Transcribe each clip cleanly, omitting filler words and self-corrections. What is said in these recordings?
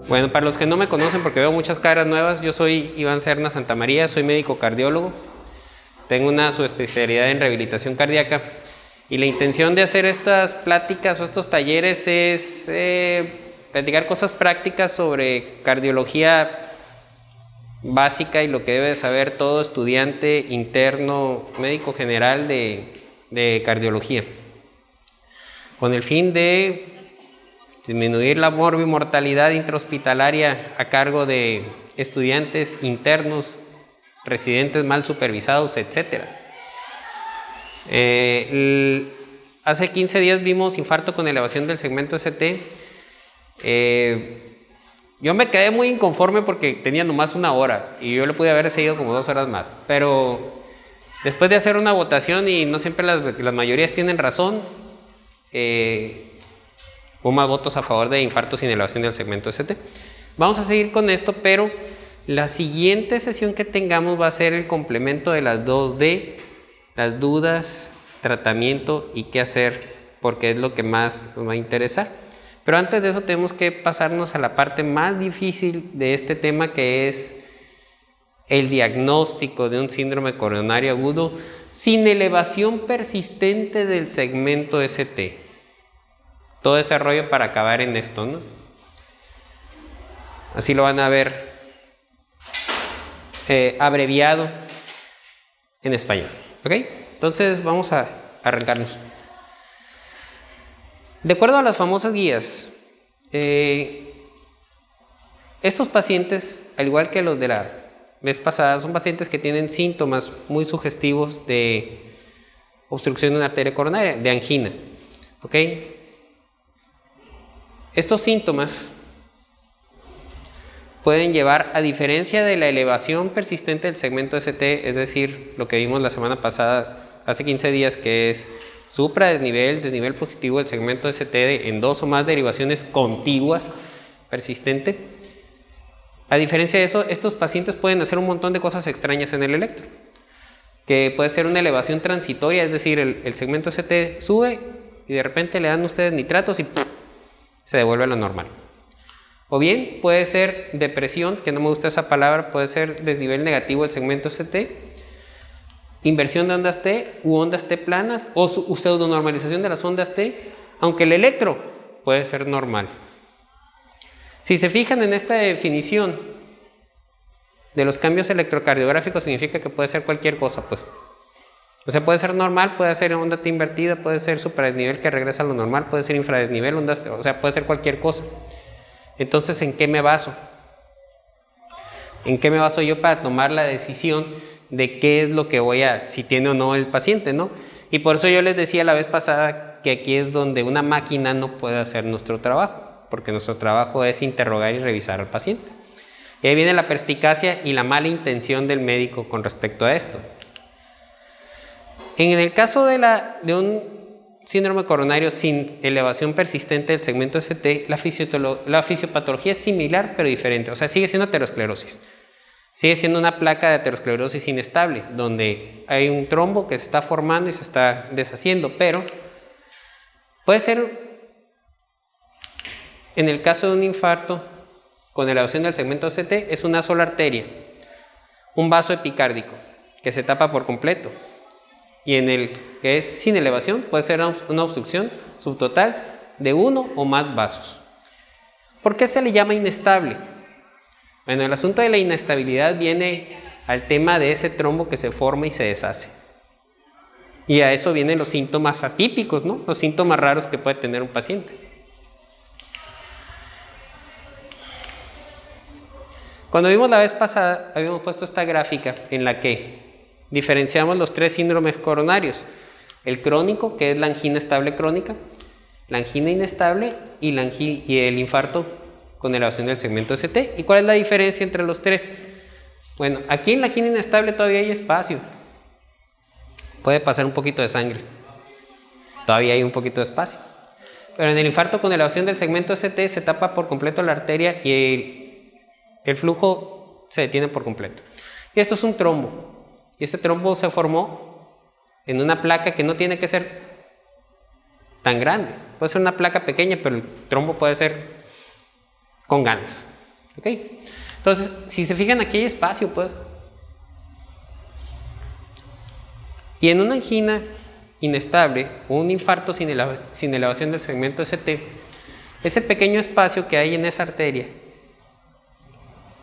Bueno, para los que no me conocen, porque veo muchas caras nuevas, yo soy Iván Serna Santamaría, soy médico cardiólogo, tengo una subespecialidad en rehabilitación cardíaca y la intención de hacer estas pláticas o estos talleres es platicar cosas prácticas sobre cardiología básica y lo que debe saber todo estudiante interno, médico general de cardiología, con el fin de disminuir la morbimortalidad intrahospitalaria a cargo de estudiantes internos, residentes mal supervisados, etc. Hace 15 días vimos infarto con elevación del segmento ST. Yo me quedé muy inconforme porque tenía nomás 1 hora y yo le pude haber seguido como 2 horas más, pero después de hacer una votación y no siempre las mayorías tienen razón, hubo más votos a favor de infarto sin elevación del segmento ST. Vamos a seguir con esto, pero la siguiente sesión que tengamos va a ser el complemento de las 2D, las dudas, tratamiento y qué hacer, porque es lo que más nos va a interesar. Pero antes de eso tenemos que pasarnos a la parte más difícil de este tema, que es el diagnóstico de un síndrome coronario agudo sin elevación persistente del segmento ST. Todo ese rollo para acabar en esto, ¿no? Así lo van a ver abreviado en español, ¿ok? Entonces vamos a arrancarnos. De acuerdo a las famosas guías, estos pacientes, al igual que los de la vez pasada, son pacientes que tienen síntomas muy sugestivos de obstrucción de una arteria coronaria, de angina, ¿ok? Estos síntomas pueden llevar, a diferencia de la elevación persistente del segmento ST, es decir, lo que vimos la semana pasada, hace 15 días, que es supradesnivel, desnivel positivo del segmento ST en 2 o más derivaciones contiguas, persistente. A diferencia de eso, estos pacientes pueden hacer un montón de cosas extrañas en el electro, que puede ser una elevación transitoria, es decir, el segmento ST sube y de repente le dan ustedes nitratos y ¡pum!, se devuelve a lo normal. O bien puede ser depresión, que no me gusta esa palabra, puede ser desnivel negativo del segmento ST, inversión de ondas T u ondas T planas o pseudonormalización de las ondas T, aunque el electro puede ser normal. Si se fijan en esta definición de los cambios electrocardiográficos, significa que puede ser cualquier cosa, pues. O sea, puede ser normal, puede ser onda T invertida, puede ser supradesnivel que regresa a lo normal, puede ser infradesnivel, ondas T, o sea, puede ser cualquier cosa. Entonces, ¿en qué me baso? ¿En qué me baso yo para tomar la decisión de qué es lo que voy a, si tiene o no el paciente, ¿no? Y por eso yo les decía la vez pasada que aquí es donde una máquina no puede hacer nuestro trabajo, porque nuestro trabajo es interrogar y revisar al paciente. Y ahí viene la perspicacia y la mala intención del médico con respecto a esto. En el caso de un síndrome coronario sin elevación persistente del segmento ST, la fisiopatología es similar pero diferente. O sea, sigue siendo aterosclerosis. Sigue siendo una placa de aterosclerosis inestable, donde hay un trombo que se está formando y se está deshaciendo, pero puede ser, en el caso de un infarto con elevación del segmento ST, es una sola arteria, un vaso epicárdico que se tapa por completo. Y en el que es sin elevación puede ser una obstrucción subtotal de 1 o más vasos. ¿Por qué se le llama inestable? Bueno, el asunto de la inestabilidad viene al tema de ese trombo que se forma y se deshace. Y a eso vienen los síntomas atípicos, ¿no? Los síntomas raros que puede tener un paciente. Cuando vimos la vez pasada, habíamos puesto esta gráfica en la que diferenciamos los 3 síndromes coronarios: el crónico, que es la angina estable crónica, la angina inestable y el infarto con elevación del segmento ST. ¿Y cuál es la diferencia entre los 3? Bueno, aquí en la angina inestable todavía hay espacio, puede pasar un poquito de sangre, todavía hay un poquito de espacio. Pero en el infarto con elevación del segmento ST se tapa por completo la arteria y el flujo se detiene por completo. Y esto es un trombo. Y este trombo se formó en una placa que no tiene que ser tan grande. Puede ser una placa pequeña, pero el trombo puede ser con ganas. ¿Ok? Entonces, si se fijan, aquí hay espacio, pues. Y en una angina inestable o un infarto sin elevación del segmento ST, ese pequeño espacio que hay en esa arteria,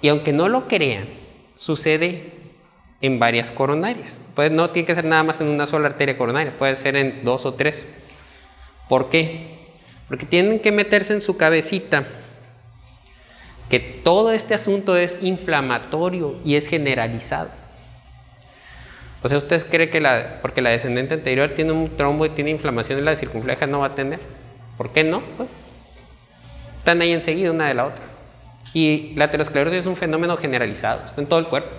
y aunque no lo crean, sucede en varias coronarias. Pues no tiene que ser nada más en una sola arteria coronaria, puede ser en 2 o 3. ¿Por qué? Porque tienen que meterse en su cabecita que todo este asunto es inflamatorio y es generalizado. O sea, ¿ustedes creen que porque la descendente anterior tiene un trombo y tiene inflamación en la circunfleja no va a tener? ¿Por qué no? Pues, están ahí enseguida una de la otra. Y la aterosclerosis es un fenómeno generalizado, está en todo el cuerpo.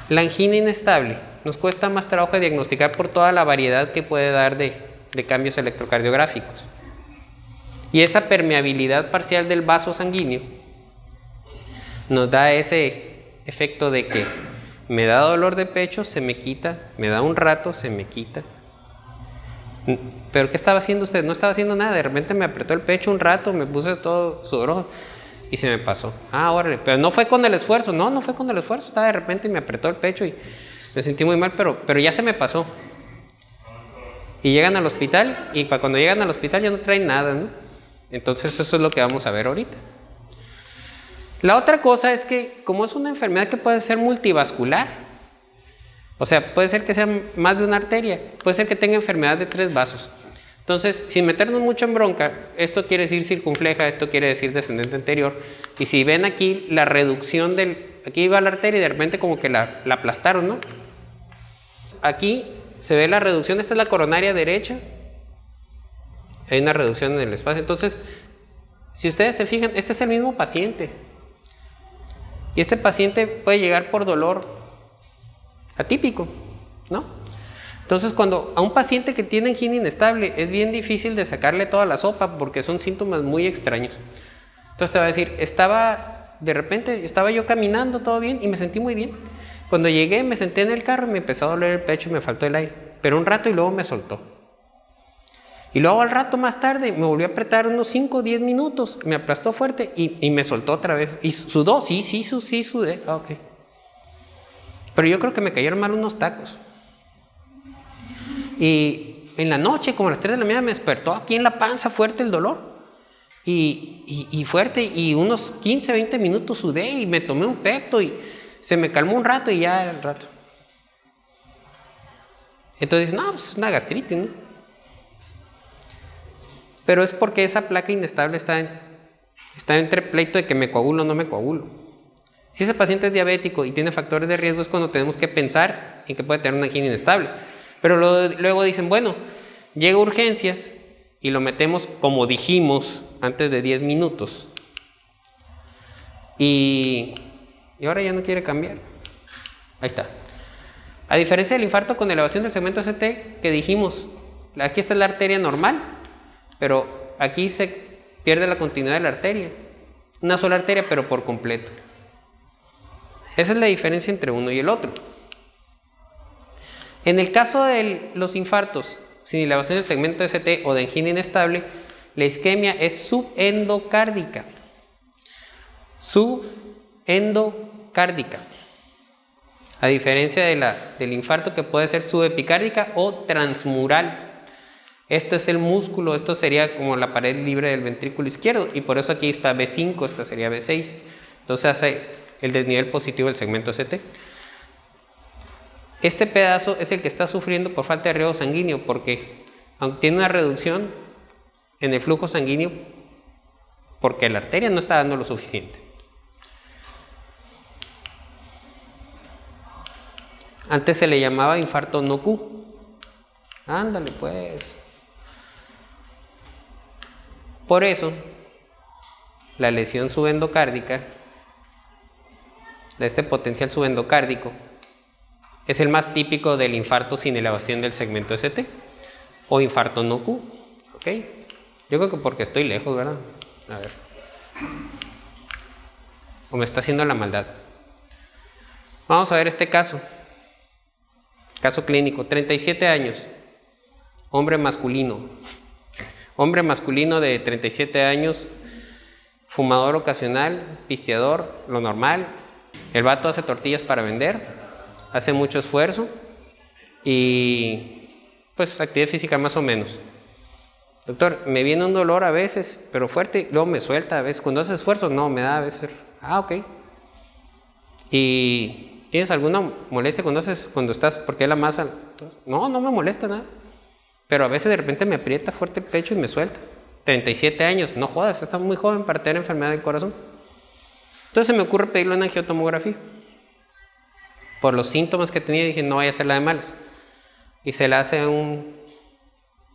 La angina inestable nos cuesta más trabajo diagnosticar por toda la variedad que puede dar de cambios electrocardiográficos. Y esa permeabilidad parcial del vaso sanguíneo nos da ese efecto de que me da dolor de pecho, se me quita, me da un rato, se me quita. ¿Pero qué estaba haciendo usted? No estaba haciendo nada, de repente me apretó el pecho un rato, me puse todo sudoroso y se me pasó. Ah, órale, pero no fue con el esfuerzo, no fue con el esfuerzo, estaba de repente y me apretó el pecho y me sentí muy mal, pero ya se me pasó. Y llegan al hospital y para cuando llegan al hospital ya no traen nada, ¿no? Entonces eso es lo que vamos a ver ahorita. La otra cosa es que como es una enfermedad que puede ser multivascular, o sea, puede ser que sea más de una arteria, puede ser que tenga enfermedad de 3 vasos. Entonces, sin meternos mucho en bronca, esto quiere decir circunfleja, esto quiere decir descendente anterior. Y si ven aquí la reducción aquí iba la arteria y de repente como que la aplastaron, ¿no? Aquí se ve la reducción, esta es la coronaria derecha. Hay una reducción en el espacio. Entonces, si ustedes se fijan, este es el mismo paciente. Y este paciente puede llegar por dolor atípico, ¿no? Entonces, cuando a un paciente que tiene angina inestable es bien difícil de sacarle toda la sopa porque son síntomas muy extraños. Entonces te va a decir, de repente estaba yo caminando todo bien y me sentí muy bien. Cuando llegué me senté en el carro y me empezó a doler el pecho y me faltó el aire. Pero un rato y luego me soltó. Y luego al rato más tarde me volvió a apretar unos 5 o 10 minutos, me aplastó fuerte y me soltó otra vez. ¿Y sudó? Sí, sudé. Ah, ok. Pero yo creo que me cayeron mal unos tacos. Y en la noche, como a las 3 de la mañana, me despertó aquí en la panza fuerte el dolor. Y fuerte, y unos 15, 20 minutos sudé y me tomé un Pepto y se me calmó un rato y ya al rato. Entonces, no, pues es una gastritis, ¿no? Pero es porque esa placa inestable está entre pleito de que me coagulo o no me coagulo. Si ese paciente es diabético y tiene factores de riesgo es cuando tenemos que pensar en que puede tener una angina inestable. Pero luego dicen, bueno, llega a urgencias y lo metemos como dijimos antes de 10 minutos. Y ahora ya no quiere cambiar. Ahí está. A diferencia del infarto con elevación del segmento ST que dijimos, aquí está la arteria normal, pero aquí se pierde la continuidad de la arteria. Una sola arteria, pero por completo. Esa es la diferencia entre uno y el otro. En el caso de los infartos sin elevación del segmento ST o de angina inestable, la isquemia es subendocárdica. Subendocárdica. A diferencia del infarto que puede ser subepicárdica o transmural. Esto es el músculo, esto sería como la pared libre del ventrículo izquierdo y por eso aquí está B5, esta sería B6. Entonces hace el desnivel positivo del segmento ST. Este pedazo es el que está sufriendo por falta de riego sanguíneo porque aunque tiene una reducción en el flujo sanguíneo porque la arteria no está dando lo suficiente. Antes se le llamaba infarto no Q. Ándale pues. Por eso, la lesión subendocárdica, de este potencial subendocárdico, es el más típico del infarto sin elevación del segmento ST o infarto no Q. ¿Ok? Yo creo que porque estoy lejos, ¿verdad? A ver. O me está haciendo la maldad. Vamos a ver este caso. Caso clínico, 37 años. Hombre masculino. Hombre masculino de 37 años fumador ocasional, pisteador, lo normal. El vato hace tortillas para vender, hace mucho esfuerzo y pues actividad física más o menos. Doctor, me viene un dolor a veces, pero fuerte, luego me suelta a veces. Cuando hace esfuerzo, no, me da a veces. Ah, ok. ¿Y tienes alguna molestia cuando estás, porque la masa? No, no me molesta nada. Pero a veces de repente me aprieta fuerte el pecho y me suelta. 37 años, no jodas, está muy joven para tener enfermedad del corazón. Entonces se me ocurre pedirle una angiotomografía. Por los síntomas que tenía dije, no vaya a ser la de malas. Y se la hace un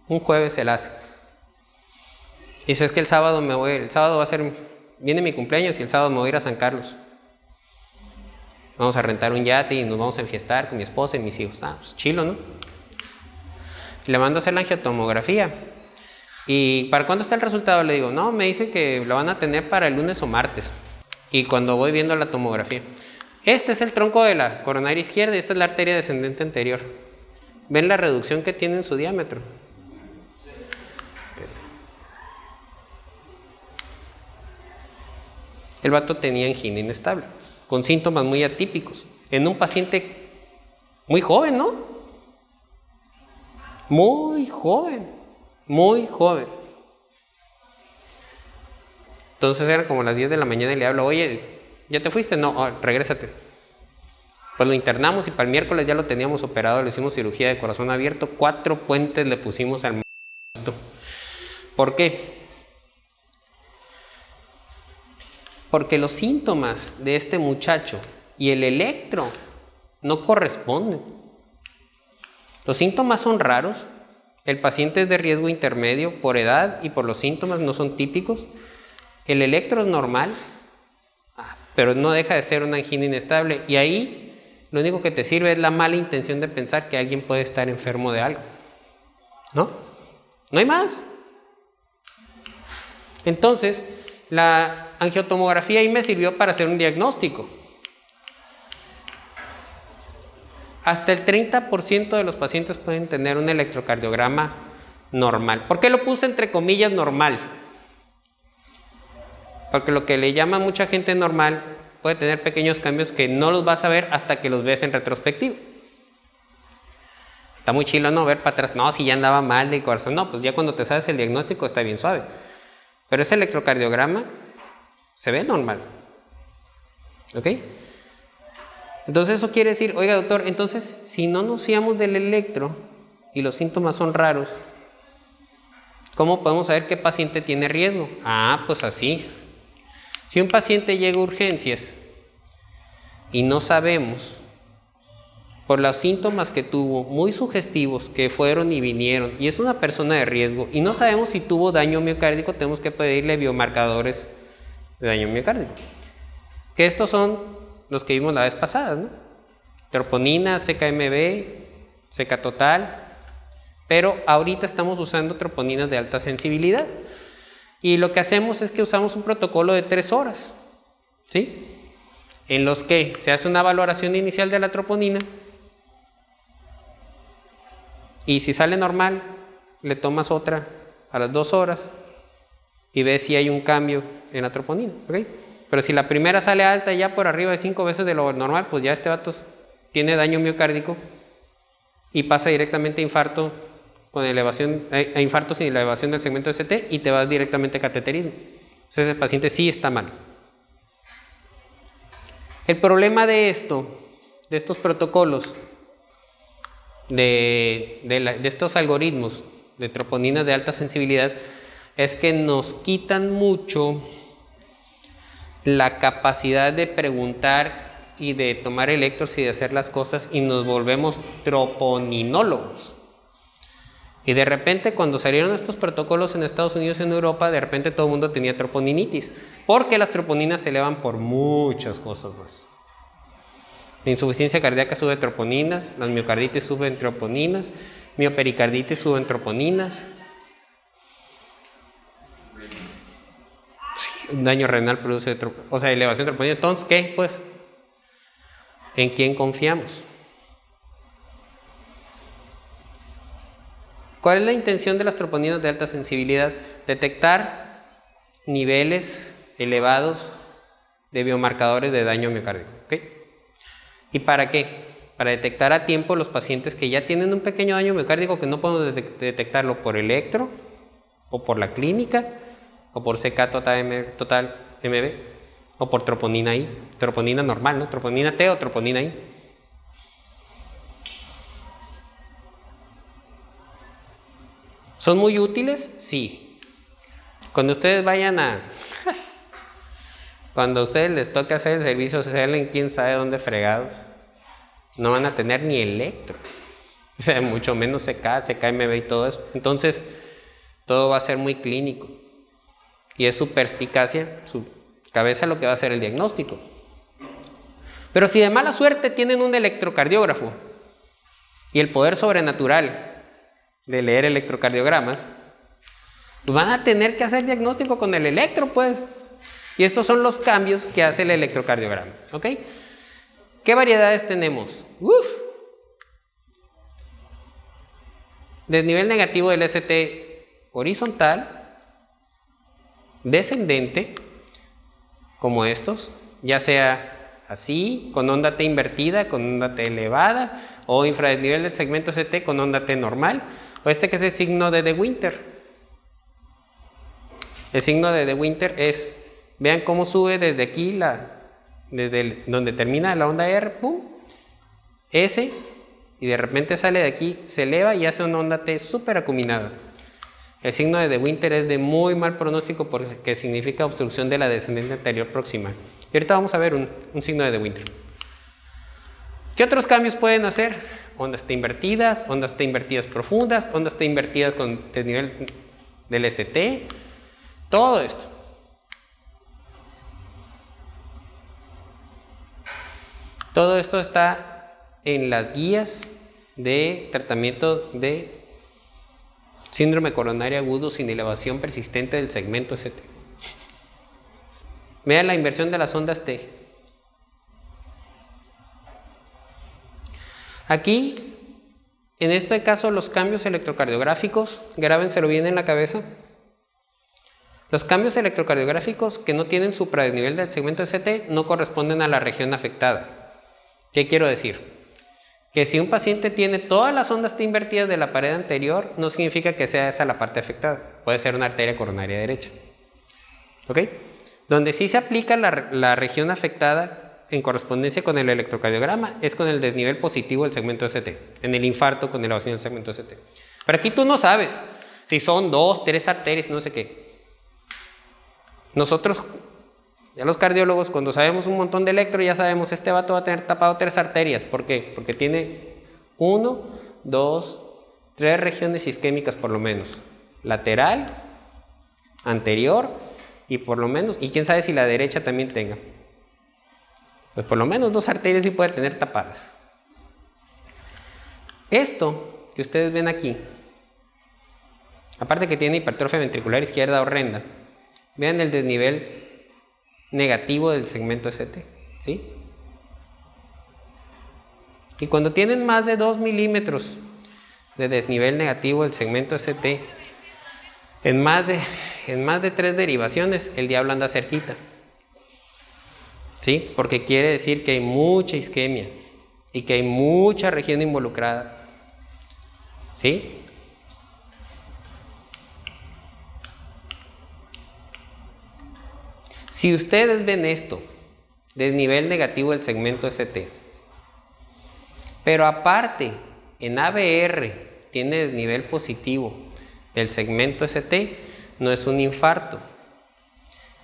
jueves, se la hace. Y dice, es que el sábado va a ser, viene mi cumpleaños y el sábado me voy a ir a San Carlos. Vamos a rentar un yate y nos vamos a enfiestar con mi esposa y mis hijos. Ah, pues chilo, ¿no? Le mando a hacer la angiotomografía. ¿Y para cuándo está el resultado? Le digo, no, me dice que lo van a tener para el lunes o martes. Y cuando voy viendo la tomografía. Este es el tronco de la coronaria izquierda y esta es la arteria descendente anterior. ¿Ven la reducción que tiene en su diámetro? El vato tenía angina inestable, con síntomas muy atípicos, en un paciente muy joven, ¿no? Muy joven, muy joven. Entonces eran como las 10 de la mañana y le hablo, oye, ¿ya te fuiste? No, regrésate. Pues lo internamos y para el miércoles ya lo teníamos operado, le hicimos cirugía de corazón abierto, 4 puentes le pusimos al m***. ¿Por qué? Porque los síntomas de este muchacho y el electro no corresponden. Los síntomas son raros, el paciente es de riesgo intermedio por edad y por los síntomas no son típicos. El electro es normal, pero no deja de ser una angina inestable y ahí lo único que te sirve es la mala intención de pensar que alguien puede estar enfermo de algo. ¿No? No hay más. Entonces, la angiotomografía ahí me sirvió para hacer un diagnóstico. Hasta el 30% de los pacientes pueden tener un electrocardiograma normal. ¿Por qué lo puse entre comillas normal? Porque lo que le llama a mucha gente normal puede tener pequeños cambios que no los vas a ver hasta que los ves en retrospectiva. Está muy chilo, ¿no? Ver para atrás, no, si ya andaba mal del corazón, no, pues ya cuando te sabes el diagnóstico está bien suave. Pero ese electrocardiograma se ve normal. ¿Ok? Entonces eso quiere decir, oiga doctor, entonces si no nos fiamos del electro y los síntomas son raros, ¿cómo podemos saber qué paciente tiene riesgo? Ah, pues así. Si un paciente llega a urgencias y no sabemos, por los síntomas que tuvo, muy sugestivos, que fueron y vinieron, y es una persona de riesgo, y no sabemos si tuvo daño miocárdico, tenemos que pedirle biomarcadores de daño miocárdico. Que estos son los que vimos la vez pasada, ¿no? Troponina, CKMB, CK total, pero ahorita estamos usando troponinas de alta sensibilidad. Y lo que hacemos es que usamos un protocolo de 3 horas, ¿sí? En los que se hace una valoración inicial de la troponina y si sale normal, le tomas otra a las 2 horas y ves si hay un cambio en la troponina, ¿ok? Pero si la primera sale alta ya por arriba de 5 veces de lo normal, pues ya este vato tiene daño miocárdico y pasa directamente a infarto con elevación, a infarto sin elevación del segmento ST y te vas directamente a cateterismo. Entonces el paciente sí está mal. El problema de esto, de estos protocolos, de estos algoritmos de troponinas de alta sensibilidad, es que nos quitan mucho la capacidad de preguntar y de tomar electros y de hacer las cosas y nos volvemos troponinólogos. Y de repente cuando salieron estos protocolos en Estados Unidos y en Europa, de repente todo el mundo tenía troponinitis, porque las troponinas se elevan por muchas cosas más. La insuficiencia cardíaca sube troponinas, las miocarditis suben troponinas, miopericarditis suben troponinas, un daño renal produce elevación de troponina. Entonces, ¿qué? Pues, ¿en quién confiamos? ¿Cuál es la intención de las troponinas de alta sensibilidad? Detectar niveles elevados de biomarcadores de daño miocárdico. ¿Ok? ¿Y para qué? Para detectar a tiempo los pacientes que ya tienen un pequeño daño miocárdico que no podemos detectarlo por electro, o por la clínica, o por CK total MB, o por troponina I, troponina normal, ¿no? Troponina T o troponina I. ¿Son muy útiles? Sí. Cuando ustedes vayan cuando a ustedes les toque hacer el servicio social en quién sabe dónde fregados, no van a tener ni electro. O sea, mucho menos CK, CKMB y todo eso. Entonces, todo va a ser muy clínico. Y es su perspicacia, su cabeza lo que va a hacer el diagnóstico. Pero si de mala suerte tienen un electrocardiógrafo y el poder sobrenatural de leer electrocardiogramas, pues van a tener que hacer diagnóstico con el electro, pues. Y estos son los cambios que hace el electrocardiograma. ¿Ok? ¿Qué variedades tenemos? Desnivel negativo del ST horizontal, descendente, como estos, ya sea así, con onda T invertida, con onda T elevada, o infradesnivel del segmento ST con onda T normal, o este que es el signo de De Winter. El signo de De Winter es, vean cómo sube desde aquí, desde donde termina la onda R, pum, S, y de repente sale de aquí, se eleva y hace una onda T súper acuminada. El signo de De Winter es de muy mal pronóstico porque significa obstrucción de la descendente anterior proximal. Y ahorita vamos a ver un signo de De Winter. ¿Qué otros cambios pueden hacer? Ondas T invertidas, ondas T invertidas profundas, ondas T invertidas con desnivel del ST, todo esto. Todo esto está en las guías de tratamiento de síndrome coronario agudo sin elevación persistente del segmento ST. Vean la inversión de las ondas T. Aquí, en este caso, los cambios electrocardiográficos, grábenselo bien en la cabeza. Los cambios electrocardiográficos que no tienen supradesnivel del segmento ST no corresponden a la región afectada. ¿Qué quiero decir? Que si un paciente tiene todas las ondas T invertidas de la pared anterior, no significa que sea esa la parte afectada. Puede ser una arteria coronaria derecha. ¿Ok? Donde sí se aplica la región afectada en correspondencia con el electrocardiograma es con el desnivel positivo del segmento ST, en el infarto con elevación del segmento ST. Pero aquí tú no sabes si son 2, 3 arterias, no sé qué. Nosotros, ya los cardiólogos, cuando sabemos un montón de electro, ya sabemos, este vato va a tener tapado 3 arterias. ¿Por qué? Porque tiene 1, 2, 3 regiones isquémicas por lo menos. Lateral, anterior y por lo menos, y quién sabe si la derecha también tenga. Pues por lo menos 2 arterias sí puede tener tapadas. Esto que ustedes ven aquí, aparte que tiene hipertrofia ventricular izquierda horrenda, vean el desnivel negativo del segmento ST, ¿sí? Y cuando tienen más de 2 milímetros de desnivel negativo del segmento ST, en más de 3 derivaciones, el diablo anda cerquita, ¿sí? Porque quiere decir que hay mucha isquemia y que hay mucha región involucrada, ¿sí? Si ustedes ven esto, desnivel negativo del segmento ST, pero aparte en ABR tiene desnivel positivo del segmento ST, no es un infarto.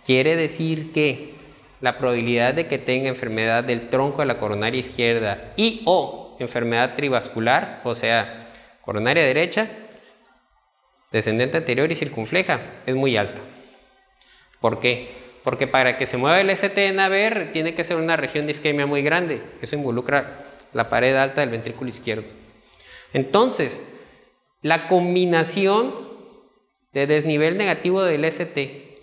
Quiere decir que la probabilidad de que tenga enfermedad del tronco de la coronaria izquierda y o enfermedad trivascular, o sea, coronaria derecha, descendente anterior y circunfleja, es muy alta. ¿Por qué? Porque para que se mueva el ST en ABR tiene que ser una región de isquemia muy grande. Eso involucra la pared alta del ventrículo izquierdo. Entonces, la combinación de desnivel negativo del ST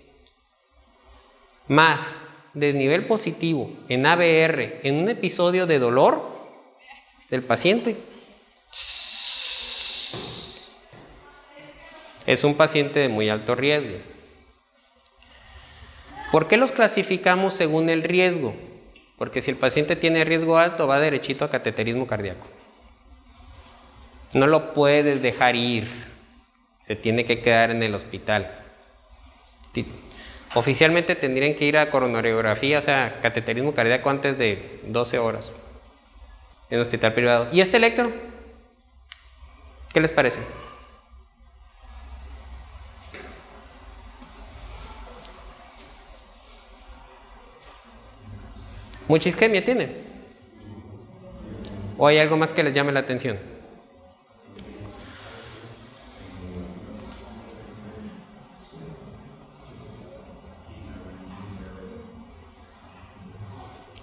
más desnivel positivo en ABR en un episodio de dolor del paciente es un paciente de muy alto riesgo. ¿Por qué los clasificamos según el riesgo? Porque si el paciente tiene riesgo alto, va derechito a cateterismo cardíaco. No lo puedes dejar ir. Se tiene que quedar en el hospital. Oficialmente tendrían que ir a coronariografía, o sea, cateterismo cardíaco antes de 12 horas en hospital privado. ¿Y este electro? ¿Qué les parece? ¿Mucha isquemia tiene? ¿O hay algo más que les llame la atención?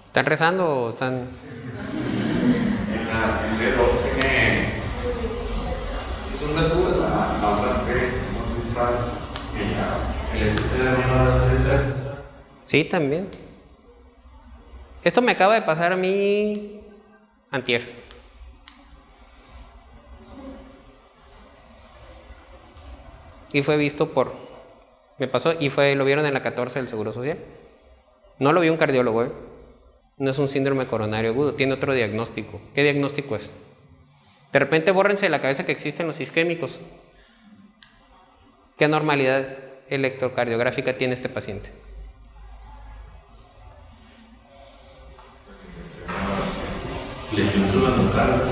¿Están rezando o están...? El dedo tiene... Es un después, la otra que hemos visto el ST de una. Sí, también. Esto me acaba de pasar a mí antier. Y fue visto por... Me pasó y lo vieron en la 14 del Seguro Social. No lo vio un cardiólogo, ¿eh? No es un síndrome coronario agudo, tiene otro diagnóstico. ¿Qué diagnóstico es? De repente bórrense de la cabeza que existen los isquémicos. ¿Qué anormalidad electrocardiográfica tiene este paciente? Lesión subendocárdica.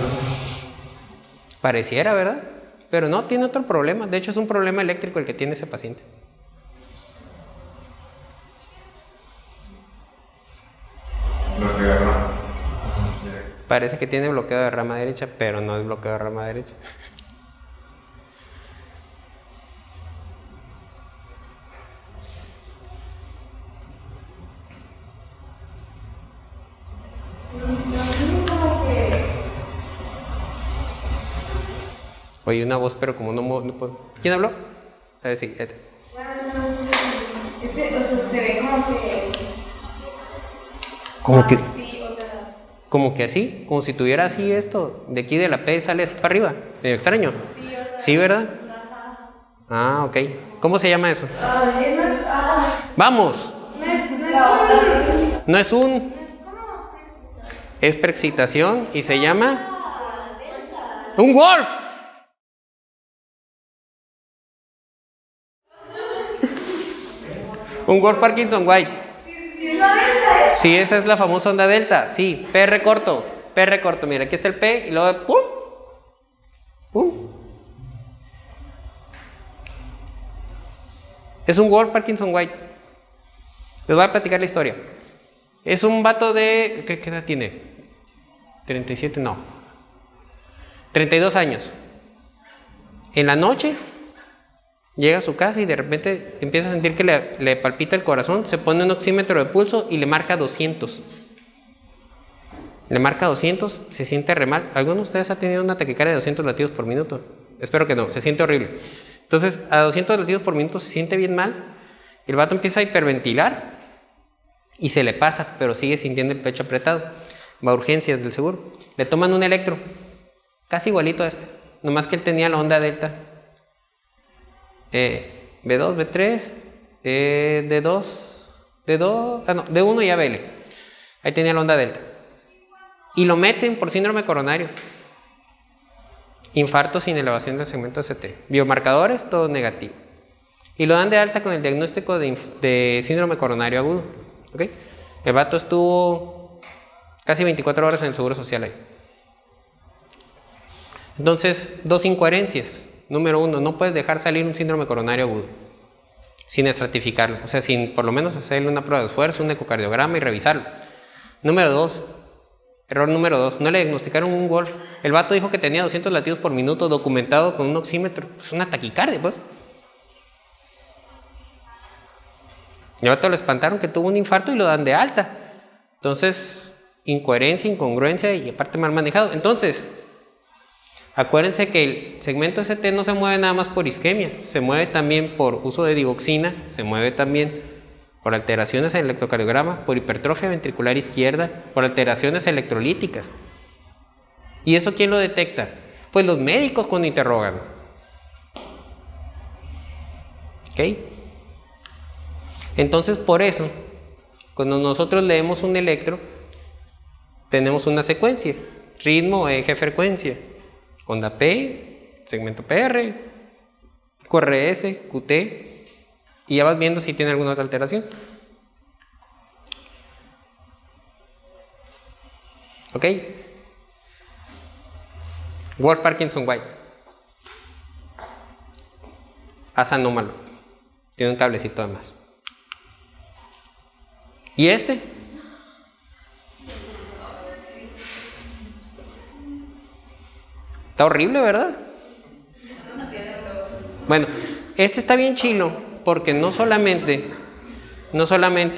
Pareciera, ¿verdad? Pero no, tiene otro problema. De hecho, es un problema eléctrico el que tiene ese paciente. Parece que tiene bloqueo de rama derecha, pero no es bloqueo de rama derecha. Oye, una voz, pero como no puedo. ¿Quién habló? A ver, sí. Es que, o sea, se ve como que... Como que... Sí, o sea... Como que así, como si tuviera así esto, de aquí de la P sale así para arriba, medio extraño. Sí, o sea... ¿Sí, verdad? Ajá. Ah, ok. ¿Cómo se llama eso? Es ¡Vamos! No es un... Es preexcitación y se llama... ¡Un Wolf! Un Wolf Parkinson White. Sí, esa es la famosa onda delta. Sí, PR corto. PR corto. Mira, aquí está el P y luego ¡pum! ¡Pum! Es un Wolf Parkinson White. Les voy a platicar la historia. Es un vato de... ¿Qué edad tiene? 37, no. 32 años. En la noche llega a su casa y de repente empieza a sentir que le palpita el corazón, se pone un oxímetro de pulso y le marca 200. Le marca 200, se siente re mal. ¿Alguno de ustedes ha tenido una taquicardia de 200 latidos por minuto? Espero que no, se siente horrible. Entonces, a 200 latidos por minuto se siente bien mal. El vato empieza a hiperventilar y se le pasa, pero sigue sintiendo el pecho apretado. Va a urgencias del seguro. Le toman un electro, casi igualito a este, nomás que él tenía la onda delta. B2, B3, D1 y ABL. Ahí tenía la onda delta. Y lo meten por síndrome coronario. Infarto sin elevación del segmento ST. Biomarcadores, todo negativo. Y lo dan de alta con el diagnóstico de síndrome coronario agudo. ¿Okay? El vato estuvo casi 24 horas en el Seguro Social ahí. Entonces, dos incoherencias. Número uno, no puedes dejar salir un síndrome coronario agudo sin estratificarlo, o sea, sin por lo menos hacerle una prueba de esfuerzo, un ecocardiograma y revisarlo. Número dos, error número dos, no le diagnosticaron un Wolf. El vato dijo que tenía 200 latidos por minuto documentado con un oxímetro. Es una taquicardia, pues. El vato lo espantaron que tuvo un infarto y lo dan de alta. Entonces, incoherencia, incongruencia y aparte mal manejado. Entonces, acuérdense que el segmento ST no se mueve nada más por isquemia, se mueve también por uso de digoxina, se mueve también por alteraciones en el electrocardiograma, por hipertrofia ventricular izquierda, por alteraciones electrolíticas. ¿Y eso quién lo detecta? Pues los médicos cuando interrogan. ¿Ok? Entonces, por eso, cuando nosotros leemos un electro, tenemos una secuencia: ritmo, eje, frecuencia, onda P, segmento PR, QRS, QT, y ya vas viendo si tiene alguna otra alteración. ¿Ok? Wolf Parkinson White. Haz anómalo. Tiene un cablecito además. ¿Y este? Está horrible, ¿verdad? Bueno, este está bien chilo porque no solamente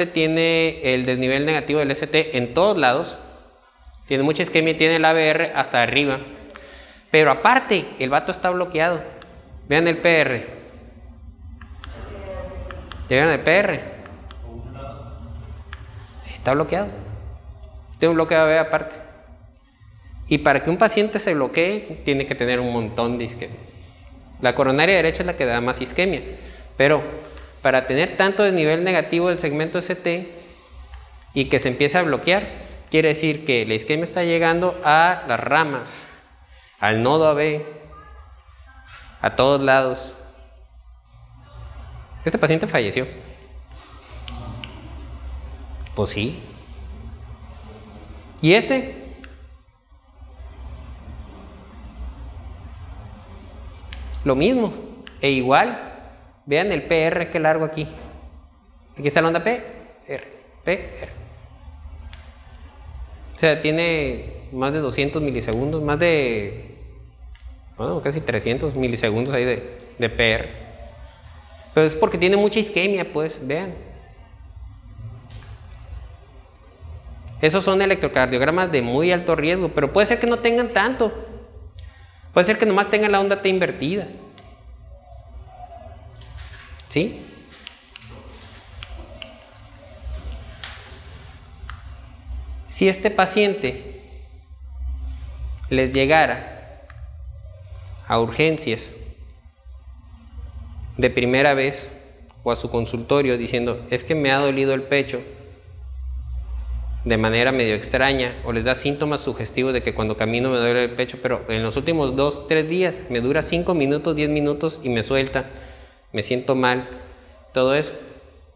tiene el desnivel negativo del ST en todos lados, tiene mucha isquemia y tiene el ABR hasta arriba, pero aparte el vato está bloqueado. Vean el PR. ¿Ya vieron el PR? Sí, está bloqueado. Tiene un bloqueo AB aparte. Y para que un paciente se bloquee, tiene que tener un montón de isquemia. La coronaria derecha es la que da más isquemia, pero para tener tanto desnivel negativo del segmento ST y que se empiece a bloquear, quiere decir que la isquemia está llegando a las ramas, al nodo AB, a todos lados. Este paciente falleció. Pues sí. ¿Y este? Lo mismo, e igual. Vean el PR que largo aquí. Aquí está la onda PR. O sea, tiene más de 200 milisegundos, más de, bueno, casi 300 milisegundos ahí de PR. Pero es porque tiene mucha isquemia, pues, vean. Esos son electrocardiogramas de muy alto riesgo, pero puede ser que no tengan tanto. Puede ser que nomás tengan la onda T invertida. ¿Sí? Si este paciente les llegara a urgencias de primera vez o a su consultorio diciendo: es que me ha dolido el pecho de manera medio extraña, o les da síntomas sugestivos de que cuando camino me duele el pecho, pero en los últimos 2-3 días me dura 5 minutos, 10 minutos y me suelta, me siento mal, todo eso.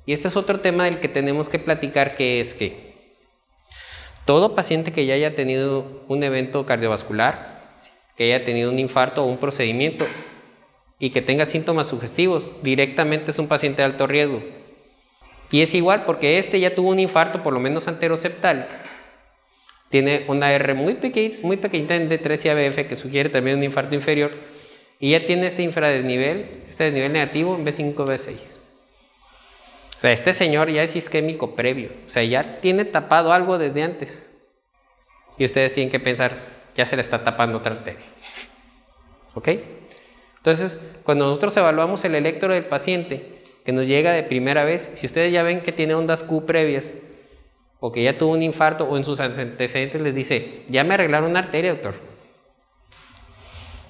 Y este es otro tema del que tenemos que platicar, que es que todo paciente que ya haya tenido un evento cardiovascular, que haya tenido un infarto o un procedimiento y que tenga síntomas sugestivos, directamente es un paciente de alto riesgo. Y es igual porque este ya tuvo un infarto, por lo menos anteroseptal. Tiene una R muy pequeñita en D3 y ABF, que sugiere también un infarto inferior. Y ya tiene este infradesnivel, este desnivel negativo en B5, B6. O sea, este señor ya es isquémico previo. O sea, ya tiene tapado algo desde antes. Y ustedes tienen que pensar, ya se le está tapando otra arteria. ¿Ok? Entonces, cuando nosotros evaluamos el electro del paciente que nos llega de primera vez, si ustedes ya ven que tiene ondas Q previas, o que ya tuvo un infarto, o en sus antecedentes les dice: ya me arreglaron una arteria, doctor.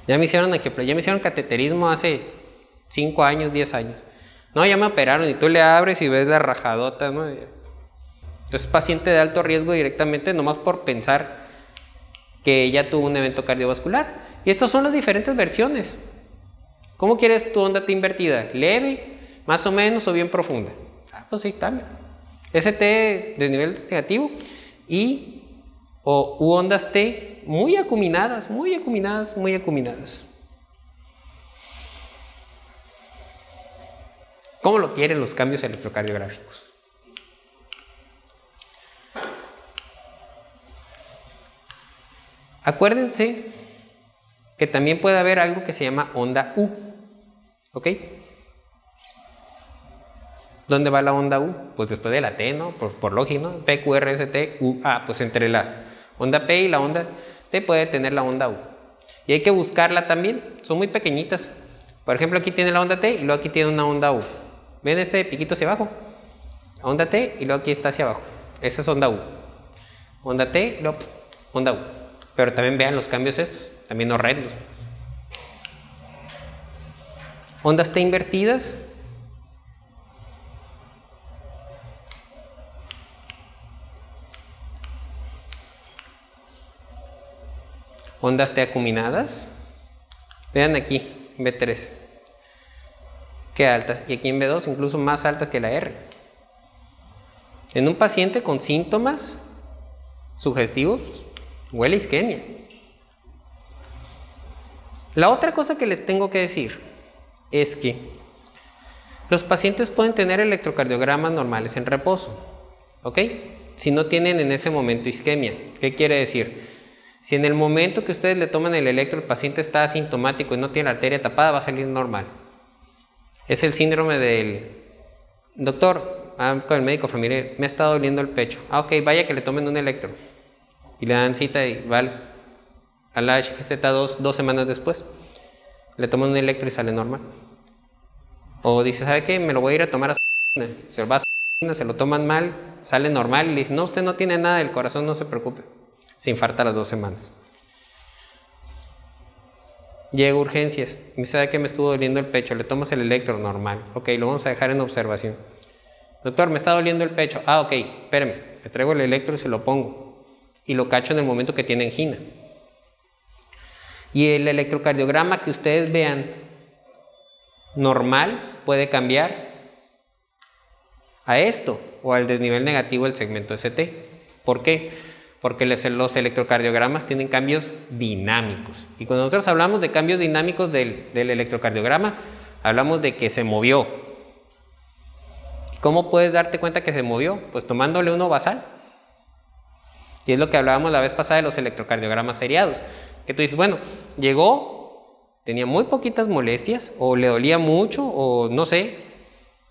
Ya me hicieron angioplastia, ya me hicieron cateterismo hace 5 años, 10 años. No, ya me operaron, y tú le abres y ves la rajadota, ¿no? Entonces, paciente de alto riesgo directamente, nomás por pensar que ya tuvo un evento cardiovascular. Y estas son las diferentes versiones. ¿Cómo quieres tu onda T invertida? ¿Leve, más o menos, o bien profunda? Ah, pues ahí está. ST desnivel negativo u ondas T muy acuminadas, muy acuminadas, muy acuminadas. ¿Cómo lo quieren los cambios electrocardiográficos? Acuérdense que también puede haber algo que se llama onda U. ¿Ok? ¿Dónde va la onda U? Pues después de la T, ¿no? Por lógica, ¿no? P, Q, R, S, T, U. Ah, pues entre la onda P y la onda T puede tener la onda U. Y hay que buscarla también. Son muy pequeñitas. Por ejemplo, aquí tiene la onda T y luego aquí tiene una onda U. ¿Ven este piquito hacia abajo? La onda T y luego aquí está hacia abajo. Esa es onda U. Onda T y luego onda U. Pero también vean los cambios estos. También horrendos. Ondas T invertidas. ondas T acuminadas. Vean aquí, B3. Qué altas. Y aquí en B2 incluso más altas que la R. En un paciente con síntomas sugestivos, huele a isquemia. La otra cosa que les tengo que decir es que los pacientes pueden tener electrocardiogramas normales en reposo, ¿ok? Si no tienen en ese momento isquemia. ¿Qué quiere decir? Si en el momento que ustedes le toman el electro el paciente está asintomático y no tiene la arteria tapada, va a salir normal. Es el síndrome del doctor, con el médico familiar, me ha estado doliendo el pecho. Ok, vaya que le tomen un electro. Y le dan cita y va a la HGZ 2 semanas después. Le toman un electro y sale normal. O dice, ¿sabe qué? Me lo voy a ir a tomar a se lo va a se lo toman mal, sale normal y le dicen, no, usted no tiene nada del corazón, no se preocupe. Se infarta a las 2 semanas. Llega a urgencias, me dice, ¿sabe qué? Me estuvo doliendo el pecho, le tomas el electro normal. Ok, lo vamos a dejar en observación. Doctor, me está doliendo el pecho. Ah, ok, espérame, le traigo el electro y se lo pongo. Y lo cacho en el momento que tiene angina. Y el electrocardiograma que ustedes vean normal puede cambiar a esto o al desnivel negativo del segmento ST. ¿Por qué? Porque los electrocardiogramas tienen cambios dinámicos. Y cuando nosotros hablamos de cambios dinámicos del electrocardiograma, hablamos de que se movió. ¿Cómo puedes darte cuenta que se movió? Pues tomándole uno basal. Y es lo que hablábamos la vez pasada de los electrocardiogramas seriados. Que tú dices, bueno, llegó, tenía muy poquitas molestias, o le dolía mucho, o no sé,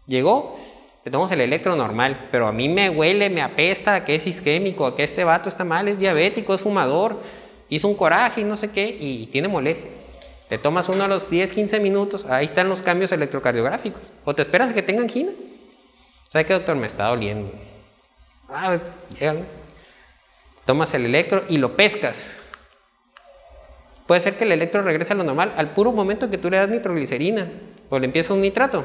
llegó, le tomamos el electro normal, pero a mí me huele, me apesta, a que es isquémico, a que este vato está mal, es diabético, es fumador, hizo un coraje y no sé qué, y tiene molestia. Le tomas uno a los 10-15 minutos, ahí están los cambios electrocardiográficos. O te esperas a que tenga angina. ¿Sabe qué, doctor? Me está doliendo. Tomas el electro y lo pescas. Puede ser que el electro regrese a lo normal al puro momento que tú le das nitroglicerina o le empiezas un nitrato.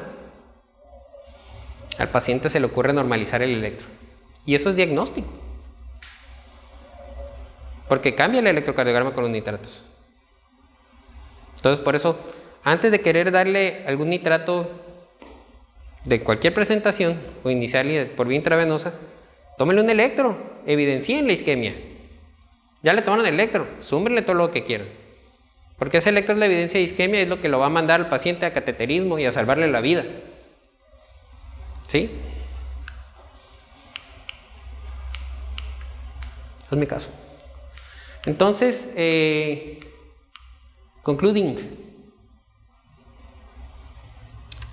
Al paciente se le ocurre normalizar el electro. Y eso es diagnóstico. Porque cambia el electrocardiograma con los nitratos. Entonces, por eso, antes de querer darle algún nitrato de cualquier presentación o iniciarle por vía intravenosa, tómenle un electro, evidencien la isquemia. Ya le tomaron el electro, súmbenle todo lo que quieran. Porque ese electro es la evidencia de isquemia, es lo que lo va a mandar al paciente a cateterismo y a salvarle la vida. ¿Sí? Es mi caso. Entonces, concluding.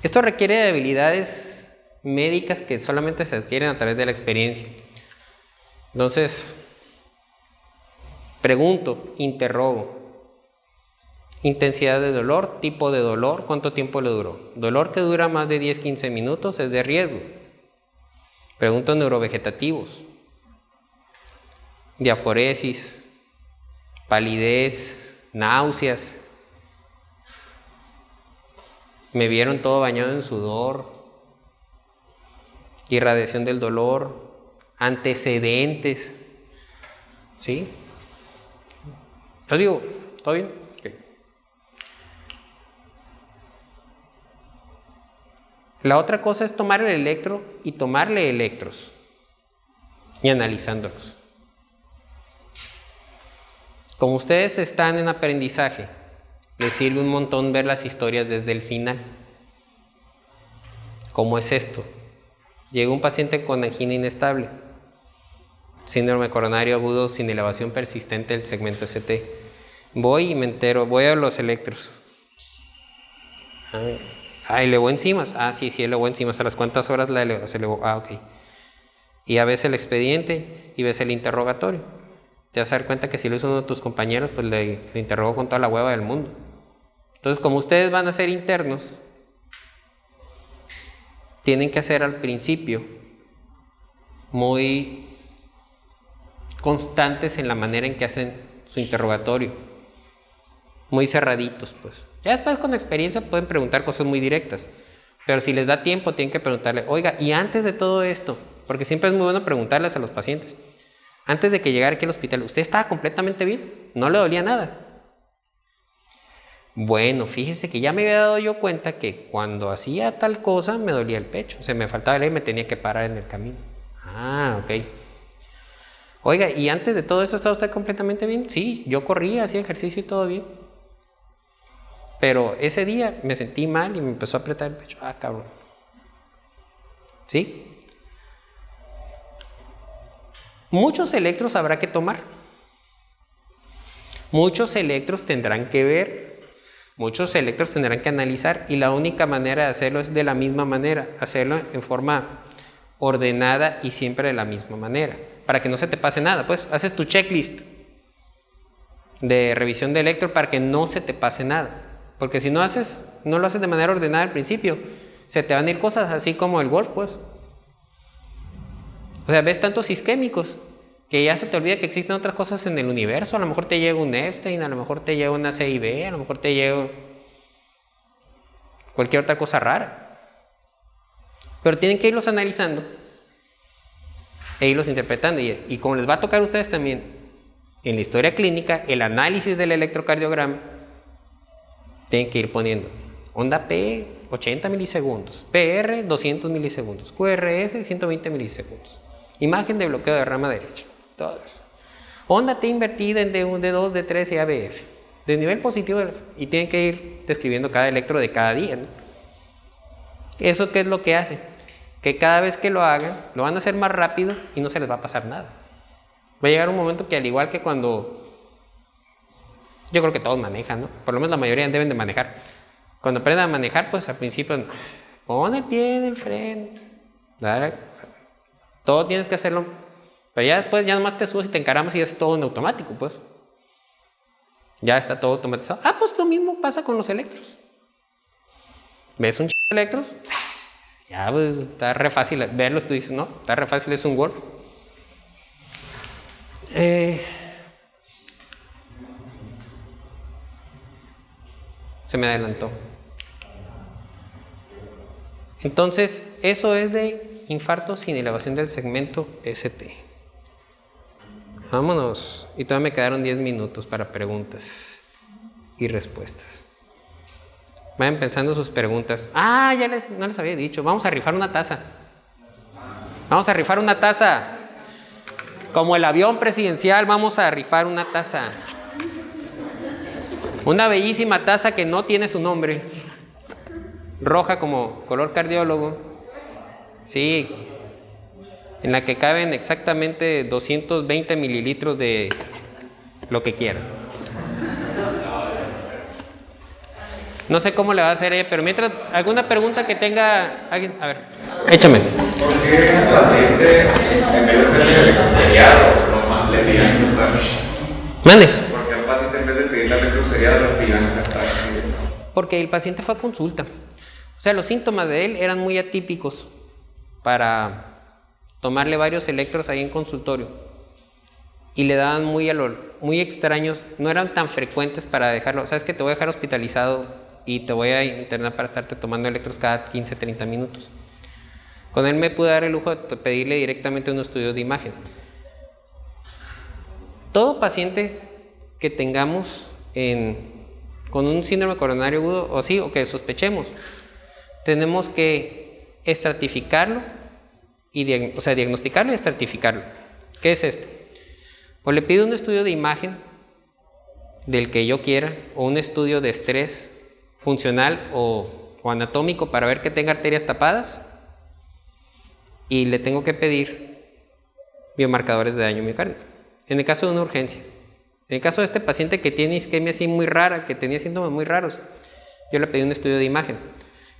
Esto requiere de habilidades médicas que solamente se adquieren a través de la experiencia. Entonces, pregunto, interrogo. Intensidad de dolor, tipo de dolor, ¿cuánto tiempo le duró? Dolor que dura más de 10-15 minutos es de riesgo. Pregunto neurovegetativos. Diaforesis, palidez, náuseas. Me vieron todo bañado en sudor. Irradiación del dolor. Antecedentes. ¿Sí? Yo digo, ¿todo bien? La otra cosa es tomar el electro y tomarle electros y analizándolos. Como ustedes están en aprendizaje, les sirve un montón ver las historias desde el final. ¿Cómo es esto? Llega un paciente con angina inestable, síndrome coronario agudo sin elevación persistente del segmento ST. Voy y me entero, voy a los electros. ¿Elevó enzimas? Sí, elevó enzimas. ¿A las cuántas horas la elevó? Se elevó. Ok. Y ya ves el expediente y ves el interrogatorio. Te vas a dar cuenta que si lo hizo uno de tus compañeros, pues le interrogó con toda la hueva del mundo. Entonces, como ustedes van a ser internos, tienen que ser al principio muy constantes en la manera en que hacen su interrogatorio. Muy cerraditos, pues. Ya después con experiencia pueden preguntar cosas muy directas, pero si les da tiempo tienen que preguntarle, oiga, y antes de todo esto, porque siempre es muy bueno preguntarles a los pacientes, antes de que llegara aquí al hospital, ¿usted estaba completamente bien? ¿No le dolía nada? Bueno, fíjese que ya me había dado yo cuenta que cuando hacía tal cosa me dolía el pecho. O sea, me faltaba el aire y me tenía que parar en el camino. Ah, ok. Oiga, ¿y antes de todo eso estaba usted completamente bien? Sí, yo corría, hacía ejercicio y todo bien. Pero ese día me sentí mal y me empezó a apretar el pecho. Ah, cabrón. ¿Sí? Muchos electros habrá que tomar. Muchos electros tendrán que ver. Muchos electros tendrán que analizar. Y la única manera de hacerlo es de la misma manera. Hacerlo en forma ordenada y siempre de la misma manera. Para que no se te pase nada. Pues haces tu checklist de revisión de electro para que no se te pase nada. Porque si no lo haces de manera ordenada al principio, se te van a ir cosas así como el golf, pues. O sea, ves tantos isquémicos que ya se te olvida que existen otras cosas en el universo. A lo mejor te llega un Epstein, a lo mejor te llega una CIB, a lo mejor te llega cualquier otra cosa rara. Pero tienen que irlos analizando e irlos interpretando. Y como les va a tocar a ustedes también en la historia clínica, el análisis del electrocardiograma, tienen que ir poniendo onda P 80 milisegundos, PR 200 milisegundos, QRS 120 milisegundos, imagen de bloqueo de rama derecha, todo eso. Onda T invertida en D1, D2, D3 y ABF, de nivel positivo, y tienen que ir describiendo cada electro de cada día, ¿no? ¿Eso qué es lo que hace? Que cada vez que lo hagan, lo van a hacer más rápido y no se les va a pasar nada. Va a llegar un momento que al igual que cuando... Yo creo que todos manejan, ¿no? Por lo menos la mayoría deben de manejar. Cuando aprendan a manejar, pues al principio pon el pie en el freno. Todo tienes que hacerlo. Pero ya después ya nomás te subes y te encaramas y es todo en automático, pues. Ya está todo automatizado. Ah, pues lo mismo pasa con los electros. ¿Ves un de electros? Ya, pues está re fácil verlos. Tú dices, no, está re fácil, es un golf. Se me adelantó. Entonces, eso es de infarto sin elevación del segmento ST. Vámonos. Y todavía me quedaron 10 minutos para preguntas y respuestas. Vayan pensando sus preguntas. Ah, no les había dicho. Vamos a rifar una taza. Vamos a rifar una taza. Como el avión presidencial, vamos a rifar una taza. Una bellísima taza que no tiene su nombre. Roja como color cardiólogo. Sí. En la que caben exactamente 220 mililitros de lo que quieran. No sé cómo le va a hacer ella, pero mientras, ¿alguna pregunta que tenga alguien? A ver, échame. ¿Por qué el paciente, en vez de ser electroseriado, nomás le pidan infartar? Mande. ¿Por qué al paciente, en vez de pedirle electroseriado, le pidan infartar? Porque el paciente fue a consulta. O sea, los síntomas de él eran muy atípicos para tomarle varios electros ahí en consultorio. Y le daban muy extraños, no eran tan frecuentes para dejarlo. ¿Sabes que te voy a dejar hospitalizado y te voy a internar para estarte tomando electros cada 15, 30 minutos? Con él me pude dar el lujo de pedirle directamente un estudio de imagen. Todo paciente que tengamos con un síndrome coronario agudo, o que sospechemos, tenemos que estratificarlo, diagnosticarlo y estratificarlo. ¿Qué es esto? O le pido un estudio de imagen del que yo quiera, o un estudio de estrés funcional o anatómico para ver que tenga arterias tapadas, y le tengo que pedir biomarcadores de daño miocárdico. En el caso de una urgencia. En el caso de este paciente que tiene isquemia así muy rara, que tenía síntomas muy raros, yo le pedí un estudio de imagen.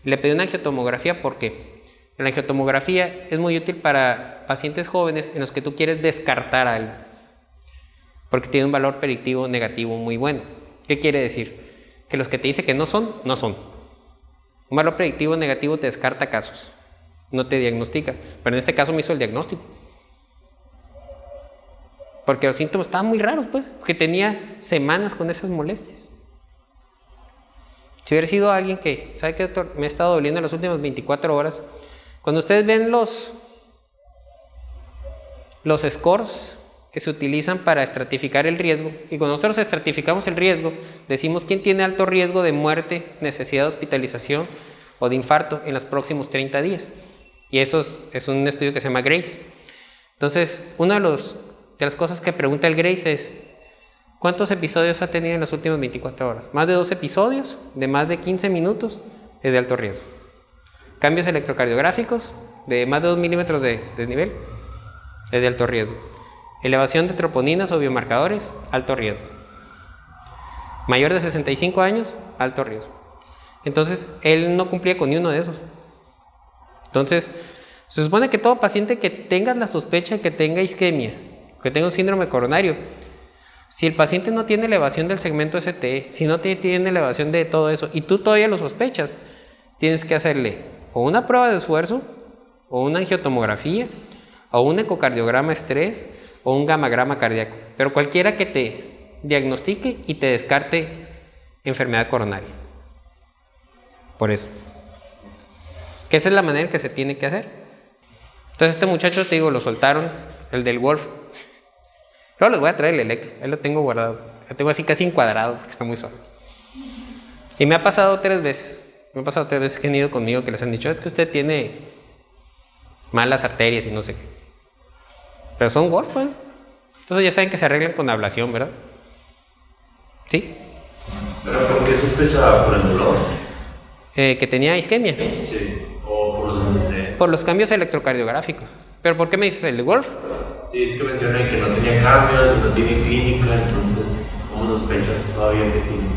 Le pedí una angiotomografía porque la angiotomografía es muy útil para pacientes jóvenes en los que tú quieres descartar algo, porque tiene un valor predictivo negativo muy bueno. ¿Qué quiere decir? Que los que te dice que no son, no son. Un valor predictivo negativo te descarta casos, no te diagnostica, pero en este caso me hizo el diagnóstico. Porque los síntomas estaban muy raros, pues, porque tenía semanas con esas molestias. Si hubiera sido alguien que, ¿sabe qué, doctor? Me ha estado doliendo en las últimas 24 horas. Cuando ustedes ven los scores que se utilizan para estratificar el riesgo. Y cuando nosotros estratificamos el riesgo, decimos quién tiene alto riesgo de muerte, necesidad de hospitalización o de infarto en los próximos 30 días. Y eso es un estudio que se llama GRACE. Entonces, una de las cosas que pregunta el GRACE es: ¿cuántos episodios ha tenido en las últimas 24 horas? Más de 2 episodios de más de 15 minutos es de alto riesgo. Cambios electrocardiográficos de más de 2 milímetros de desnivel es de alto riesgo. Elevación de troponinas o biomarcadores, alto riesgo. Mayor de 65 años, alto riesgo. Entonces, él no cumplía con ni uno de esos. Entonces, se supone que todo paciente que tenga la sospecha de que tenga isquemia, que tenga un síndrome coronario, si el paciente no tiene elevación del segmento ST, si no tiene elevación de todo eso, y tú todavía lo sospechas, tienes que hacerle o una prueba de esfuerzo, o una angiotomografía, o un ecocardiograma estrés, o un gamagrama cardíaco, pero cualquiera que te diagnostique y te descarte enfermedad coronaria. Por eso. Que esa es la manera en que se tiene que hacer. Entonces este muchacho, te digo, lo soltaron, el del Wolf. Luego les voy a traer el Electro, ahí lo tengo guardado. Lo tengo así casi encuadrado porque está muy suave. Y me ha pasado 3 veces. Me ha pasado 3 veces que han ido conmigo que les han dicho: es que usted tiene malas arterias y no sé qué. Pero son Wolf, pues. Entonces ya saben que se arreglan con ablación, ¿verdad? ¿Sí? ¿Pero por qué sospecha? ¿Por el dolor? Que tenía isquemia. Sí, o por donde sea. Por los cambios electrocardiográficos. ¿Pero por qué me dices el de Wolf? Sí, es que mencioné que no tenía cambios, no tiene clínica, entonces, ¿cómo sospechas todavía que tiene?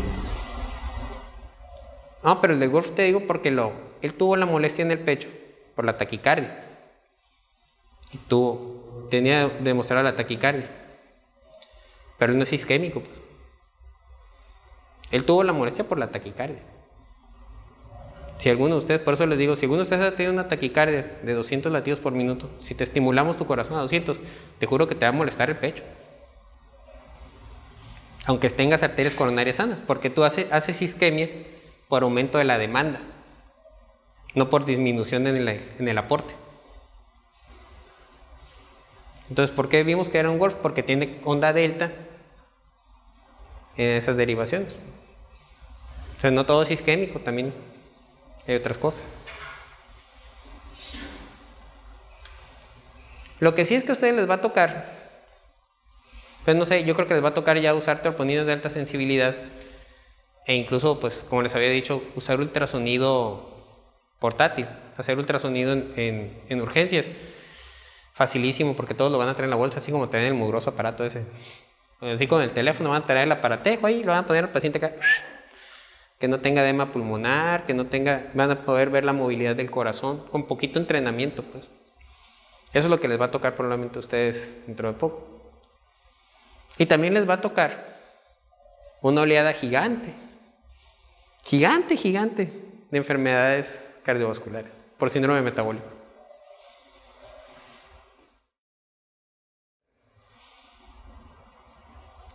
No, pero el de Wolf te digo porque él tuvo la molestia en el pecho por la taquicardia. Tenía demostrada la taquicardia. Pero él no es isquémico, pues. Él tuvo la molestia por la taquicardia. Si alguno de ustedes, por eso les digo, si alguno de ustedes ha tenido una taquicardia de 200 latidos por minuto, si te estimulamos tu corazón a 200, te juro que te va a molestar el pecho. Aunque tengas arterias coronarias sanas, porque tú haces isquemia por aumento de la demanda, no por disminución en el aporte. Entonces, ¿por qué vimos que era un Wolf? Porque tiene onda delta en esas derivaciones. O sea, no todo es isquémico, también hay otras cosas. Lo que sí es que a ustedes les va a tocar, pues no sé, yo creo que les va a tocar ya usar troponinas de alta sensibilidad e incluso, pues como les había dicho, usar ultrasonido portátil, hacer ultrasonido en urgencias. Facilísimo, porque todos lo van a traer en la bolsa, así como traen el mugroso aparato ese. Así con el teléfono van a traer el aparatejo ahí, lo van a poner al paciente acá. Que no tenga edema pulmonar, van a poder ver la movilidad del corazón, con poquito entrenamiento, pues. Eso es lo que les va a tocar probablemente a ustedes dentro de poco. Y también les va a tocar una oleada gigante de enfermedades cardiovasculares por síndrome metabólico.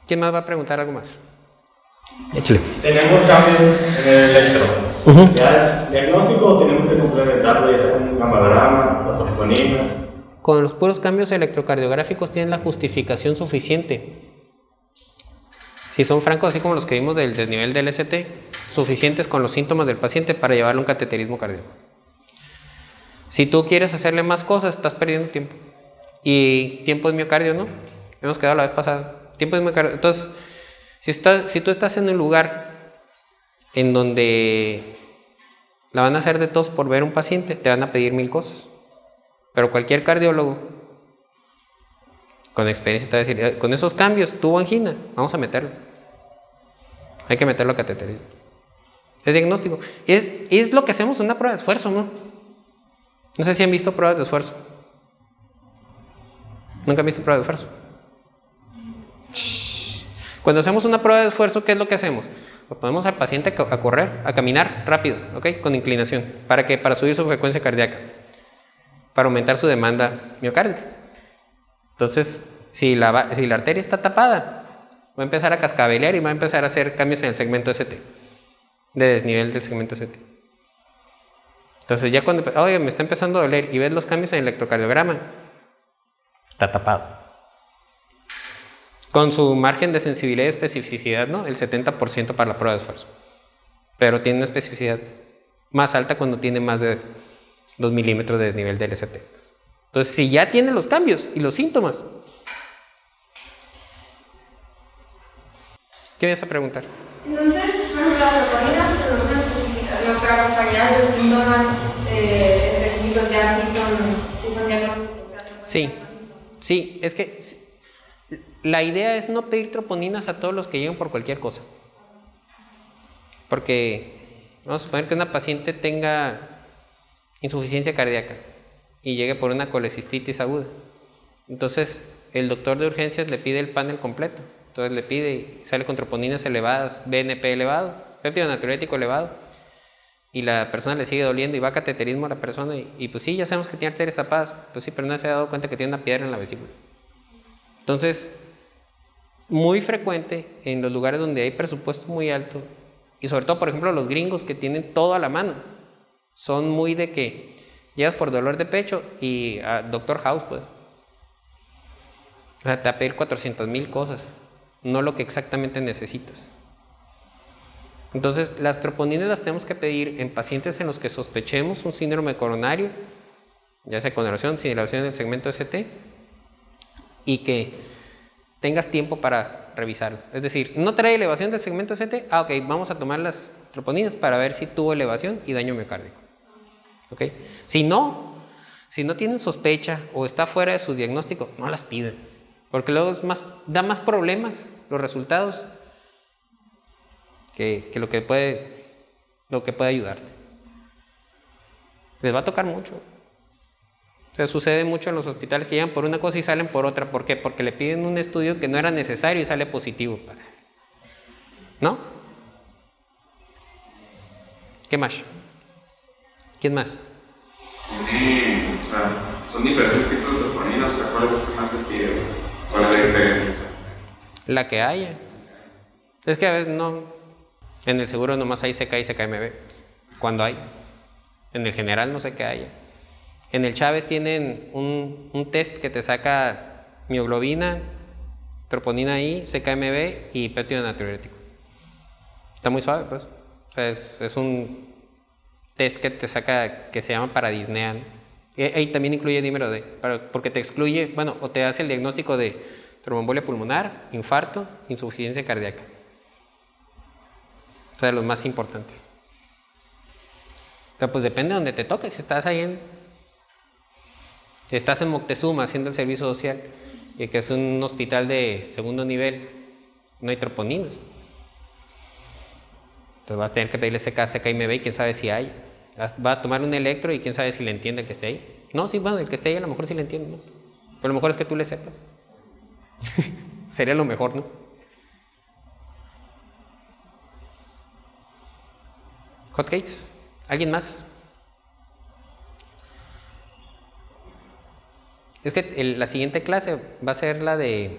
¿Quién más va a preguntar algo más? Échale. Tenemos cambios en el electro. ¿Ya es diagnóstico o tenemos que complementarlo ya sea con un gamagrama, la troponina? Con los puros cambios electrocardiográficos tienen la justificación suficiente. Si son francos, así como los que vimos del desnivel del ST, suficientes con los síntomas del paciente para llevarle un cateterismo cardíaco. Si tú quieres hacerle más cosas, estás perdiendo tiempo. Y tiempo de miocardio, ¿no? Hemos quedado la vez pasada. Tiempo de miocardio. Entonces, si tú estás en un lugar en donde la van a hacer de tos por ver un paciente, te van a pedir 1000 cosas. Pero cualquier cardiólogo con experiencia te va a decir: con esos cambios, tuvo angina, vamos a meterlo. Hay que meterlo a cateterismo. Es diagnóstico. Es lo que hacemos en una prueba de esfuerzo, ¿no? No sé si han visto pruebas de esfuerzo. ¿Nunca han visto pruebas de esfuerzo? Cuando hacemos una prueba de esfuerzo, ¿qué es lo que hacemos? Pues ponemos al paciente a correr, a caminar rápido, ¿ok? Con inclinación. ¿Para qué? Para subir su frecuencia cardíaca, para aumentar su demanda miocárdica. Entonces, si la arteria está tapada, va a empezar a cascabelear y va a empezar a hacer cambios en el segmento ST, de desnivel del segmento ST. Entonces, ya cuando, oye, me está empezando a doler y ves los cambios en el electrocardiograma, está tapado. Con su margen de sensibilidad y especificidad, ¿no? El 70% para la prueba de esfuerzo. Pero tiene una especificidad más alta cuando tiene más de 2 milímetros de desnivel del ST. Entonces, si ya tiene los cambios y los síntomas, ¿qué me vas a preguntar? Entonces, por ejemplo, las troponinas no son específicas, no, pero acompañadas de síntomas específicos ya sí son diagnósticos. Sí, es que la idea es no pedir troponinas a todos los que lleguen por cualquier cosa. Porque vamos a suponer que una paciente tenga insuficiencia cardíaca y llegue por una colecistitis aguda. Entonces, el doctor de urgencias le pide el panel completo. Entonces le pide y sale con troponinas elevadas, BNP elevado, péptido natriurético elevado, y la persona le sigue doliendo y va a cateterismo a la persona y pues sí, ya sabemos que tiene arterias tapadas, pues sí, pero no se ha dado cuenta que tiene una piedra en la vesícula. Entonces, muy frecuente en los lugares donde hay presupuesto muy alto, y sobre todo, por ejemplo, los gringos que tienen todo a la mano, son muy de que llegas por dolor de pecho y Doctor House, pues, te va a pedir 400,000 cosas, no lo que exactamente necesitas. Entonces, las troponinas las tenemos que pedir en pacientes en los que sospechemos un síndrome coronario, ya sea con elevación, sin elevación del segmento ST, y que tengas tiempo para revisarlo. Es decir, no trae elevación del segmento ST, ok, vamos a tomar las troponinas para ver si tuvo elevación y daño miocárdico. ¿Okay? Si no tienen sospecha o está fuera de sus diagnósticos, no las piden, porque luego da más problemas los resultados que lo que puede ayudarte. Les va a tocar mucho. O sea, sucede mucho en los hospitales que llegan por una cosa y salen por otra. ¿Por qué? Porque le piden un estudio que no era necesario y sale positivo para él. ¿No? ¿Qué más? ¿Quién más? O sea, son diferentes tipos de troponinas, o sea, ¿cuál es lo que más se pide? ¿Cuál es la diferencia? La que haya. Es que a veces no. En el seguro nomás hay CK y CKMB. Cuando hay. En el general no sé qué haya. En el Chávez tienen un test que te saca mioglobina, troponina I, CKMB y péptido natriurético. Está muy suave, pues. O sea, es un test que te saca, que se llama paradisnea, ¿no? Y también incluye dímero D, porque te excluye, bueno, o te hace el diagnóstico de tromboembolia pulmonar, infarto, insuficiencia cardíaca. O sea, los más importantes. Pero pues depende de donde te toque. Si estás en Moctezuma haciendo el servicio social, y que es un hospital de segundo nivel, no hay troponinas. Entonces vas a tener que pedirle CK, CKMB y quién sabe si hay. Va a tomar un electro y quién sabe si le entiende el que esté ahí. No, sí, bueno, el que esté ahí a lo mejor sí le entiende, ¿no? Pero lo mejor es que tú le sepas. Sería lo mejor, ¿no? Hotcakes. ¿Alguien más? Es que la siguiente clase va a ser la de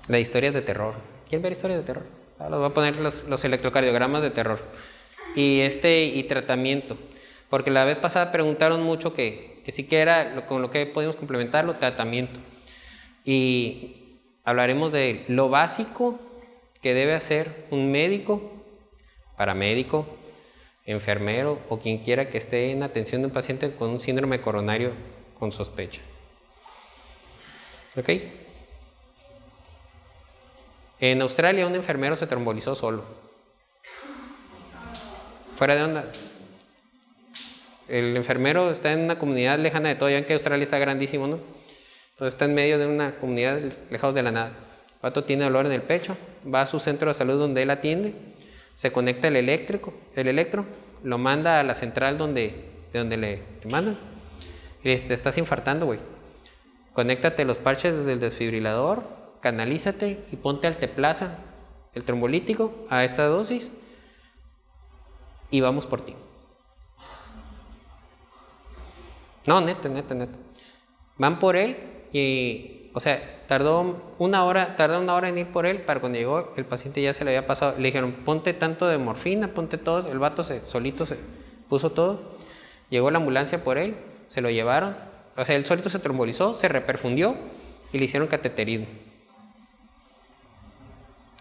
historias de terror. ¿Quieren ver historias de terror? Les voy a poner los electrocardiogramas de terror. Y tratamiento. Porque la vez pasada preguntaron mucho que sí que era con lo que podemos complementarlo, tratamiento. Y hablaremos de lo básico que debe hacer un médico, paramédico, enfermero o quien quiera que esté en atención de un paciente con un síndrome coronario con sospecha. ¿Ok? En Australia un enfermero se trombolizó solo. Fuera de onda. El enfermero está en una comunidad lejana de todo. Ya ven que Australia está grandísimo, ¿no? Entonces está en medio de una comunidad lejos de la nada. El vato tiene dolor en el pecho, va a su centro de salud donde él atiende, se conecta el electro, lo manda a la central de donde le mandan. Y le dice, te estás infartando, güey. Conéctate los parches desde el desfibrilador, canalízate y ponte alteplasa, el trombolítico, a esta dosis y vamos por ti. No, neta. Van por él y, o sea, tardó una hora en ir por él, para cuando llegó el paciente ya se le había pasado. Le dijeron, ponte tanto de morfina, ponte todo. El vato solito se puso todo. Llegó la ambulancia por él, se lo llevaron. O sea, él solito se trombolizó, se reperfundió y le hicieron cateterismo.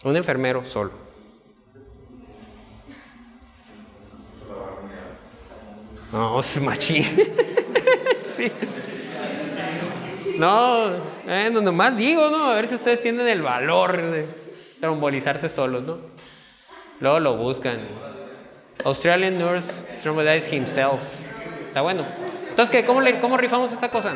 Un enfermero solo. No, es machín. Sí. No, nomás digo, ¿no? A ver si ustedes tienen el valor de trombolizarse solos, ¿no? Luego lo buscan. Australian nurse trombolized himself. Está bueno. Entonces, ¿qué? ¿Cómo rifamos esta cosa?